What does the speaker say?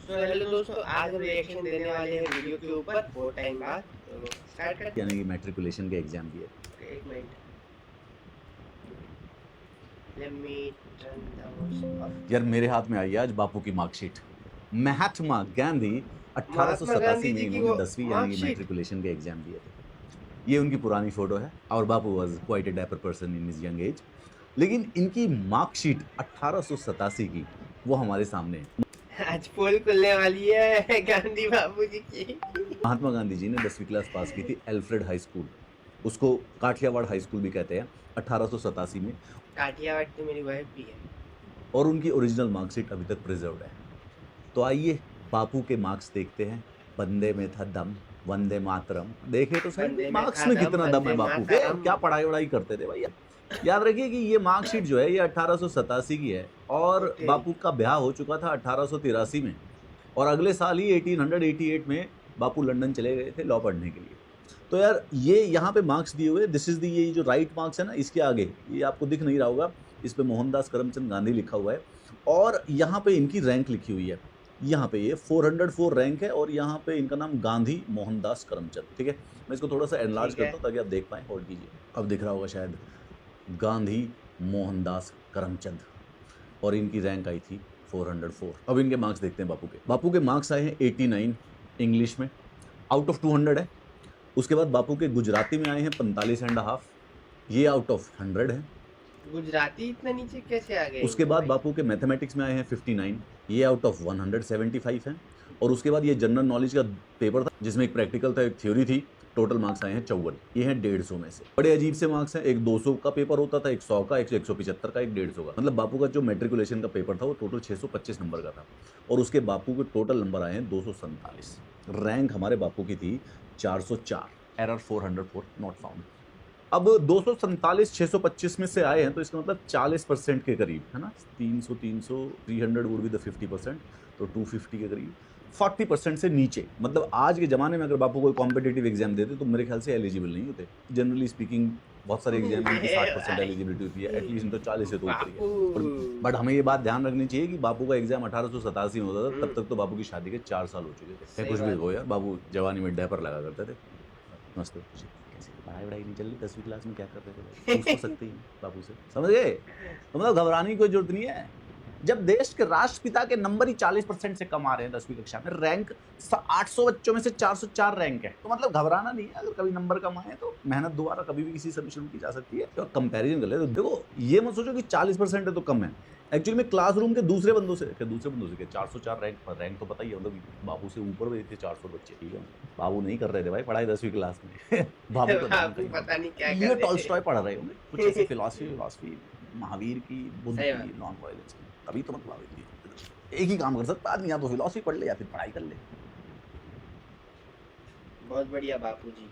तो हेलो दोस्तों, आज हम रिएक्शन देने वाले हैं वीडियो के ऊपर बहुत टाइम बाद। तो स्टार्ट करते यानी कि मैट्रिकुलेशन के एग्जाम दिए। हैं। एक minute, let me turn the voice of. यार मेरे हाथ में आई है आज बापू की मार्कशीट। महात्मा गांधी महात्मा 1887 गांधी में जी की इन्होंने वो 10वीं यानी कि मार्कशीट। मैट्रिकुलेशन के एग्जाम दिए थे। ये उनकी पुरानी फोटो है और Bapu was quite a dapper person in his young age. लेकिन इनकी मार्कशीट 1887 की वो हमारे सामने है। आज पोल खुलने वाली है गांधी बाबू जी की। महात्मा गांधी जी ने 10वीं क्लास पास की थी एल्फ्रेड हाई स्कूल, उसको काठियावाड़ हाई स्कूल भी कहते हैं, 1887 में। काठियावाड़ तो मेरी वाइफ भी है। और उनकी ओरिजिनल मार्कशीट अभी तक प्रिजर्व्ड है। तो आइए बापू के मार्क्स देखते हैं। बंदे में था दम, वंदे मातरम। देखे तो सही बंदे में मार्क्स था में दम, कितना दम है वंदे बापू के। मातरम। क्या पढ़ाई वढ़ाई करते थे भैया। याद रखिए कि ये मार्कशीट जो है ये 1887 की है और ओके। बापू का ब्याह हो चुका था 1883 में। और अगले साल ही 1888 में बापू लंदन चले गए थे लॉ पढ़ने के लिए। तो यार ये यहाँ पे मार्क्स दिए हुए, दिस इज दी, ये जो राइट मार्क्स है ना, इसके आगे ये आपको दिख नहीं रहा होगा, इस पे मोहनदास करमचंद गांधी लिखा हुआ है और यहाँ पे इनकी रैंक लिखी हुई है। यहाँ पे ये 404 रैंक है और यहाँ पे इनका नाम गांधी मोहनदास करमचंद। ठीक है, मैं इसको थोड़ा सा एनलार्ज ठीक है। करता हूँ ताकि आप देख पाएं। होल्ड कीजिए, अब दिख रहा होगा शायद, गांधी मोहनदास करमचंद। और इनकी रैंक आई थी 404। अब इनके मार्क्स देखते हैं बापू के। बापू के मार्क्स आए हैं 89 इंग्लिश में, आउट ऑफ 200 है। उसके बाद बापू के गुजराती में आए हैं 45.5, ये आउट ऑफ 100 है। गुजराती इतना नीचे कैसे आ गए उसके इनको बाद भाई? बापू के मैथमेटिक्स में आए हैं 59, ये आउट ऑफ 175 है। और उसके बाद ये जनरल नॉलेज का पेपर था जिसमें एक प्रैक्टिकल था, एक थ्योरी थी। टोटल मार्क्स आए हैं 54, ये हैं 150 में से। बड़े अजीब से मार्क्स हैं, एक 200 का पेपर होता था, एक 100 का, एक 175 का, एक 150 का। मतलब बापू का जो मैट्रिकुलेशन का पेपर था वो टोटल 625 नंबर का था और उसके बापू के टोटल नंबर आए हैं 247। रैंक हमारे बापू की थी 404, एरर 404 नॉट फाउंड। अब 247 625 में से आए हैं तो इसका मतलब 40% के करीब है ना। 300 300 वुड बी द 50%, तो 250 के करीब 40% से नीचे। मतलब आज के ज़माने में अगर बापू कोई कॉम्पिटिटिव एग्जाम देते तो मेरे ख्याल से एलिजिबल नहीं होते। जनरली स्पीकिंग बहुत सारे एग्जाम में इनकी 60% एलिजिबिलिटी होती है, एटलीस्ट इनको 40 से तो ऊपर ही है। बापू। बट हमें ये बात ध्यान रखनी चाहिए कि बापू का एग्जाम 1887 में होता था, तब तक तो बापू की शादी के 4 साल हो चुके थे। सही कुछ भी बात हो यार, बाबू जवानी में डायपर लगा करते थे। मस्त। कैसे पढ़ाई वढ़ाई नहीं चल रही, 10वीं क्लास में क्या कर रहे थे भाई? पूछ तो सकते ही बापू से, समझ गए। तो मतलब घबराने की कोई जरूरत नहीं है। जब देश के राष्ट्रपिता के नंबर ही 40% से कम आ रहे हैं 10वीं कक्षा में, रैंक 800 बच्चों में से 404 रैंक है, तो मतलब घबराना नहीं है। अगर कभी नंबर कम आए तो मेहनत दोबारा कभी भी किसी से भी शुरू की जा सकती है। तो कंपैरिजन कर ले तो देखो, ये मत सोचो कि 40% है तो कम है। एक्चुअली में क्लासरूम के दूसरे बंदों से क्या 404 रैंक पर, रैंक तो पता ही है, मतलब बाबू से ऊपर भी थे 400 बच्चे। ठीक है, बाबू नहीं कर रहे थे भाई पढ़ाई 10वीं क्लास में बाबू का ध्यान बापू कहीं और पता था। नहीं क्या ये कर रहे थे। टॉलस्टॉय पढ़ रहे होंगे कुछ ऐसे, फिलॉसफी महावीर की, बुद्ध सही बात। की, नॉन वायलेंस की। तभी तो मतलब एक ही काम कर सकता आदमी, या तो फिलॉसफी पढ़ ले या फिर पढ़ाई कर ले। बहुत बढ़िया बापू जी।